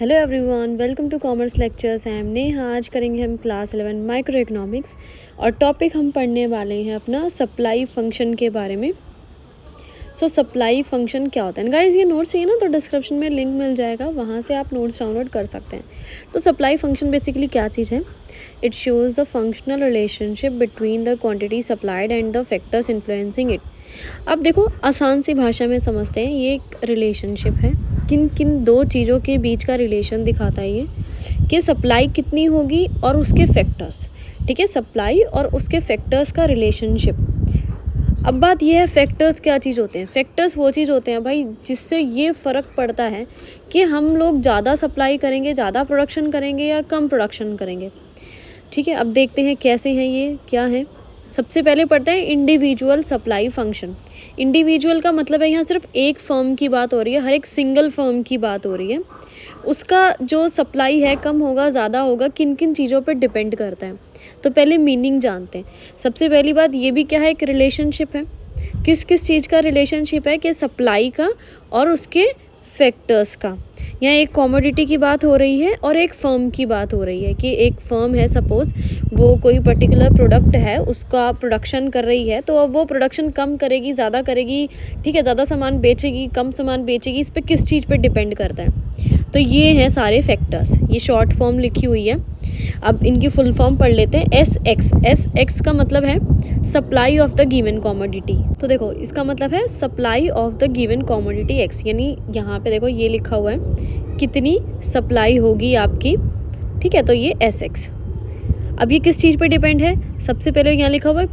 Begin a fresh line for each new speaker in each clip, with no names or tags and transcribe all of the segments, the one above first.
Hello everyone, welcome to commerce lectures. I am Neha. आज करेंगे हम क्लास 11 माइक्रो इकोनॉमिक्स और टॉपिक हम पढ़ने वाले हैं अपना सप्लाई फंक्शन के बारे में। सप्लाई फंक्शन क्या होता है गाइस, ये नोट्स चाहिए ना तो डिस्क्रिप्शन में लिंक मिल जाएगा, वहाँ से आप नोट्स डाउनलोड कर सकते हैं। तो सप्लाई फंक्शन बेसिकली क्या चीज़ है? It shows the functional relationship between the quantity supplied and the factors influencing it. अब देखो, आसान सी भाषा में समझते हैं। ये एक रिलेशनशिप है, किन किन दो चीज़ों के बीच का रिलेशन दिखाता है ये, कि सप्लाई कितनी होगी और उसके फैक्टर्स। ठीक है, सप्लाई और उसके फैक्टर्स का रिलेशनशिप। अब बात ये है, फैक्टर्स क्या चीज़ होते हैं? फैक्टर्स वो चीज़ होते हैं भाई जिससे ये फ़र्क पड़ता है कि हम लोग ज़्यादा सप्लाई करेंगे, ज़्यादा प्रोडक्शन करेंगे या कम प्रोडक्शन करेंगे। ठीक है, अब देखते हैं कैसे हैं ये, क्या है। सबसे पहले पढ़ते हैं इंडिविजुअल सप्लाई फंक्शन। इंडिविजुअल का मतलब है यहाँ सिर्फ एक फर्म की बात हो रही है, हर एक सिंगल फर्म की बात हो रही है। उसका जो सप्लाई है कम होगा ज़्यादा होगा, किन किन चीज़ों पर डिपेंड करता है। तो पहले मीनिंग जानते हैं। सबसे पहली बात ये भी क्या है, एक रिलेशनशिप है। किस किस चीज़ का रिलेशनशिप है? कि सप्लाई का और उसके फैक्टर्स का। यहाँ एक कमोडिटी की बात हो रही है और एक फर्म की बात हो रही है कि एक फर्म है, सपोज़ वो कोई पर्टिकुलर प्रोडक्ट है, उसका प्रोडक्शन कर रही है, तो अब वो प्रोडक्शन कम करेगी, ज़्यादा करेगी, ठीक है, ज़्यादा सामान बेचेगी, कम सामान बेचेगी, इस पर किस चीज़ पे डिपेंड करता है। तो ये हैं सारे फैक्टर्स। ये शॉर्ट फॉर्म लिखी हुई है। अब इनकी फुल फॉर्म पढ़ लेते हैं। एस एक्स का मतलब है supply of the given commodity. तो देखो, इसका मतलब है supply of the given commodity x, यानी यहाँ पे देखो ये लिखा हुआ है कितनी सप्लाई होगी आपकी। ठीक है, तो ये एस एक्स। अब ये किस चीज़ पे डिपेंड है? सबसे पहले यहाँ लिखा हुआ है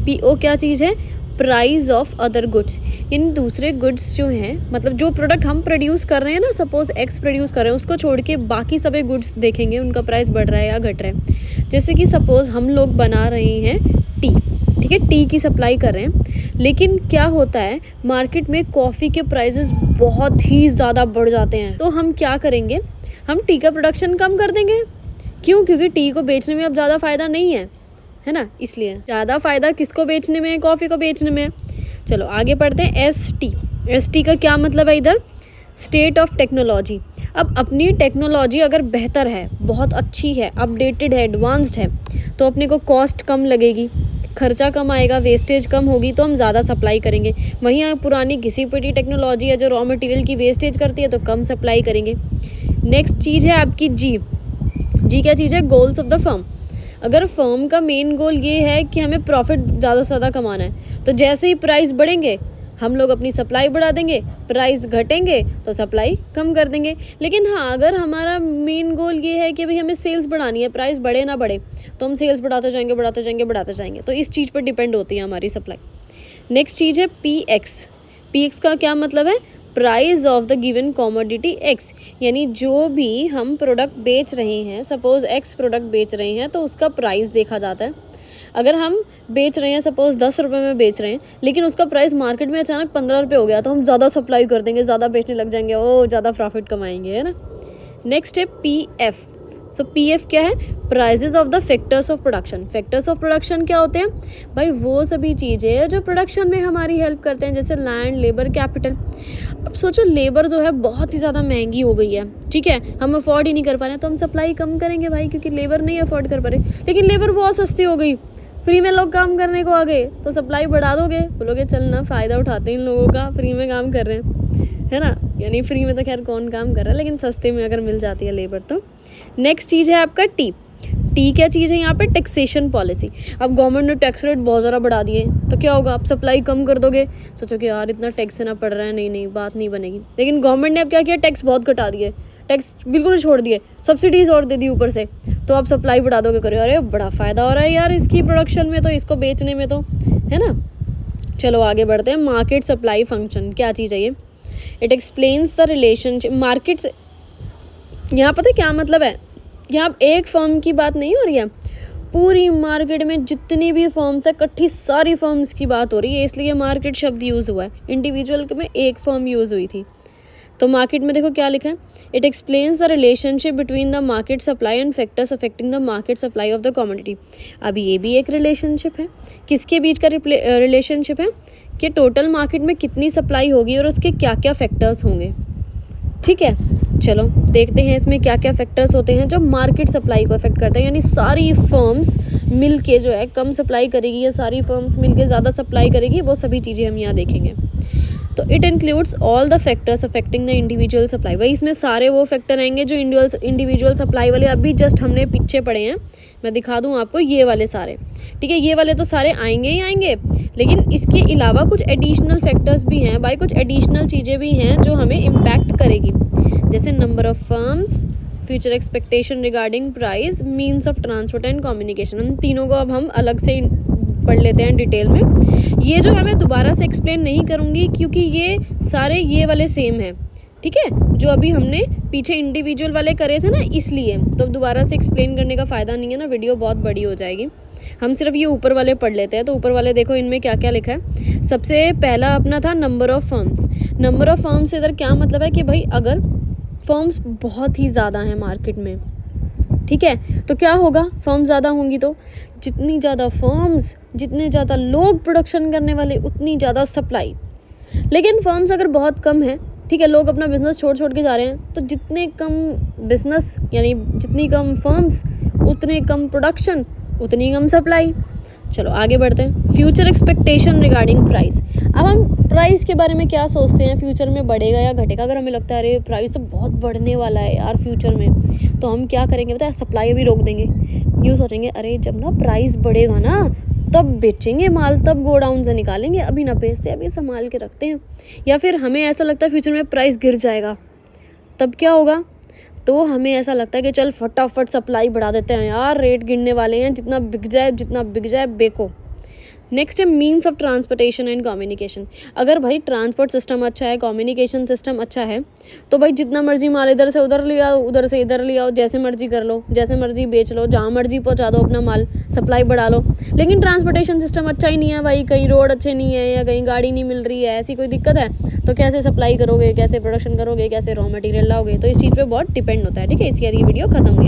पीओ क्या चीज़ है? प्राइस ऑफ अदर गुड्स, यानी दूसरे गुड्स जो हैं, मतलब जो प्रोडक्ट हम प्रोड्यूस कर रहे हैं ना, सपोज एक्स प्रोड्यूस कर रहे हैं, उसको छोड़ के बाकी सभी गुड्स देखेंगे उनका प्राइस बढ़ रहा है या घट रहा है। जैसे कि सपोज हम लोग बना रहे हैं टी, ठीक है, टी की सप्लाई कर रहे हैं, लेकिन क्या होता है मार्केट में कॉफ़ी के प्राइसेस बहुत ही ज़्यादा बढ़ जाते हैं। तो हम क्या करेंगे? हम टी का प्रोडक्शन कम कर देंगे। क्यों? क्योंकि टी को बेचने में अब ज़्यादा फ़ायदा नहीं है ना, इसलिए ज़्यादा फ़ायदा किसको बेचने में है? कॉफ़ी को बेचने में। चलो आगे पढ़ते हैं। एस टी का क्या मतलब है? इधर स्टेट ऑफ टेक्नोलॉजी। अब अपनी टेक्नोलॉजी अगर बेहतर है, बहुत अच्छी है, अपडेटेड है, एडवांस्ड है, तो अपने को कॉस्ट कम लगेगी, खर्चा कम आएगा, वेस्टेज कम होगी, तो हम ज़्यादा सप्लाई करेंगे। वहीं पुरानी घिसी पिटी टेक्नोलॉजी है जो रॉ मटेरियल की वेस्टेज करती है, तो कम सप्लाई करेंगे। नेक्स्ट चीज़ है आपकी जी क्या चीज़ है? Goals of the firm. अगर फर्म का मेन गोल ये है कि हमें प्रॉफिट ज़्यादा से ज़्यादा कमाना है, तो जैसे ही प्राइस बढ़ेंगे हम लोग अपनी सप्लाई बढ़ा देंगे, प्राइस घटेंगे तो सप्लाई कम कर देंगे। लेकिन हाँ, अगर हमारा मेन गोल ये है कि भाई हमें सेल्स बढ़ानी है, प्राइस बढ़े ना बढ़े, तो हम सेल्स बढ़ाते जाएंगे। तो इस चीज़ पर डिपेंड होती है हमारी सप्लाई। नेक्स्ट चीज़ है पी एक्स का क्या मतलब है? Price of the given commodity x, यानी जो भी हम प्रोडक्ट बेच रहे हैं, सपोज एक्स प्रोडक्ट बेच रहे हैं, तो उसका प्राइस देखा जाता है। अगर हम बेच रहे हैं सपोज 10 रुपये में बेच रहे हैं, लेकिन उसका प्राइस मार्केट में अचानक 15 रुपये हो गया, तो हम ज़्यादा सप्लाई कर देंगे, ज़्यादा बेचने लग जाएंगे, ज़्यादा प्रॉफिट कमाएंगे, है ना। नेक्स्ट है पी एफ। पी एफ क्या है? Prizes of the factors of production. Factors of production क्या होते हैं भाई? वो सभी चीज़ें जो प्रोडक्शन में हमारी हेल्प करते हैं, जैसे लैंड, लेबर, कैपिटल। अब सोचो, लेबर जो है बहुत ही ज़्यादा महंगी हो गई है, ठीक है, हम अफोर्ड ही नहीं कर पा रहे हैं, तो हम सप्लाई कम करेंगे भाई, क्योंकि लेबर नहीं अफोर्ड कर पा रहे। लेकिन लेबर बहुत सस्ती हो गई, फ्री में लोग काम करने को आ गए, तो सप्लाई बढ़ा दोगे, बोलोगे चलना, फ़ायदा उठाते हैं इन लोगों का, फ्री में काम कर रहे हैं, है ना। यानी फ्री में तो खैर कौन काम कर रहा है, लेकिन सस्ते में अगर मिल जाती है लेबर तो। नेक्स्ट चीज़ है आपका टी क्या चीज़ है यहाँ पे? Taxation policy. अब गवर्नमेंट ने टैक्स रेट बहुत ज़्यादा बढ़ा दिए, तो क्या होगा? आप सप्लाई कम कर दोगे, सोचो कि यार इतना टैक्स देना पड़ रहा है, नहीं बात नहीं बनेगी। लेकिन गवर्नमेंट ने अब क्या किया? टैक्स बहुत घटा दिए, टैक्स बिल्कुल छोड़ दिए, सब्सिडीज़ और दे दी ऊपर से, तो आप सप्लाई बढ़ा दोगे, करो अरे बड़ा फ़ायदा हो रहा है यार इसकी प्रोडक्शन में, तो इसको बेचने में, तो है ना। चलो आगे बढ़ते हैं। मार्केट सप्लाई फंक्शन क्या चीज़ है ये? It explains the relationship markets. यहाँ पता है क्या मतलब है? यहाँ एक फर्म की बात नहीं हो रही है, पूरी मार्केट में जितनी भी फर्म्स है, इकट्ठी सारी फर्म्स की बात हो रही है, इसलिए मार्केट शब्द यूज़ हुआ है। इंडिविजुअल में एक फर्म यूज़ हुई थी। तो मार्केट में देखो क्या लिखा है? It explains the relationship between the market supply and factors affecting the market supply of the commodity. अब ये भी एक रिलेशनशिप है। किसके बीच का रिलेशनशिप है? कि टोटल मार्केट में कितनी सप्लाई होगी और उसके क्या क्या फैक्टर्स होंगे। ठीक है, चलो देखते हैं इसमें क्या क्या फैक्टर्स होते हैं जो मार्केट सप्लाई को अफेक्ट करते हैं, यानी सारी फर्म्स मिलके जो है कम सप्लाई करेगी या सारी फर्म्स मिलके ज़्यादा सप्लाई करेगी, वो सभी चीज़ें हम यहाँ देखेंगे। तो it includes all the factors affecting the individual supply. भाई इसमें सारे वो फैक्टर आएंगे जो इंडिविजुअल सप्लाई वाले अभी जस्ट हमने पीछे पढ़े हैं। मैं दिखा दूँ आपको ये वाले सारे, ठीक है, ये वाले तो सारे आएंगे ही आएंगे, लेकिन इसके अलावा कुछ एडिशनल फैक्टर्स भी हैं भाई, कुछ एडिशनल चीज़ें भी हैं जो हमें इम्पैक्ट करेगी, जैसे number of firms, future expectation regarding price, means of transport and communication. उन तीनों को अब हम अलग से पढ़ लेते हैं डिटेल में। ये जो है मैं दोबारा से एक्सप्लेन नहीं करूँगी क्योंकि ये सारे ये वाले सेम हैं, ठीक है, जो अभी हमने पीछे इंडिविजुअल वाले करे थे ना, इसलिए तो दोबारा से एक्सप्लेन करने का फ़ायदा नहीं है ना, वीडियो बहुत बड़ी हो जाएगी। हम सिर्फ ये ऊपर वाले पढ़ लेते हैं। तो ऊपर वाले देखो इनमें क्या क्या लिखा है। सबसे पहला अपना था number of firms. Number of firms इधर क्या मतलब है कि भाई अगर फर्म्स बहुत ही ज़्यादा हैं मार्केट में, ठीक है, तो क्या होगा, फर्म ज़्यादा होंगी तो जितनी ज़्यादा फर्म्स, जितने ज़्यादा लोग प्रोडक्शन करने वाले, उतनी ज़्यादा सप्लाई। लेकिन फर्म्स अगर बहुत कम है, ठीक है, लोग अपना बिजनेस छोड़ के जा रहे हैं, तो जितने कम बिजनेस यानी जितनी कम फर्म्स उतने कम प्रोडक्शन, उतनी कम सप्लाई। चलो आगे बढ़ते हैं। Future expectation regarding price. अब हम प्राइस के बारे में क्या सोचते हैं, फ्यूचर में बढ़ेगा या घटेगा। अगर हमें लगता है अरे प्राइस तो बहुत बढ़ने वाला है यार फ्यूचर में, तो हम क्या करेंगे पता है, सप्लाई भी रोक देंगे। यूँ सोचेंगे अरे जब ना प्राइस बढ़ेगा ना तब बेचेंगे माल, तब गोडाउन से निकालेंगे, अभी ना बेचते, अभी संभाल के रखते हैं। या फिर हमें ऐसा लगता है फ्यूचर में प्राइस गिर जाएगा, तब क्या होगा, तो हमें ऐसा लगता है कि चल फटाफट सप्लाई बढ़ा देते हैं यार, रेट गिरने वाले हैं, जितना बिक जाए बेको। नेक्स्ट है means of transportation and communication. अगर भाई ट्रांसपोर्ट सिस्टम अच्छा है, कम्युनिकेशन सिस्टम अच्छा है, तो भाई जितना मर्जी माल इधर से उधर ले आओ, उधर से इधर ले आओ, जैसे मर्जी कर लो, जैसे मर्जी बेच लो, जहाँ मर्जी पहुँचा दो अपना माल, सप्लाई बढ़ा लो। लेकिन ट्रांसपोर्टेशन सिस्टम अच्छा ही नहीं है भाई, कहीं रोड अच्छे नहीं है या कहीं गाड़ी नहीं मिल रही है, ऐसी कोई दिक्कत है, तो कैसे सप्लाई करोगे, कैसे प्रोडक्शन करोगे, कैसे रॉ मटेरियल लाओगे। तो इस चीज़ पर बहुत डिपेंड होता है, ठीक है। इसके बाद ये वीडियो खत्म हुई।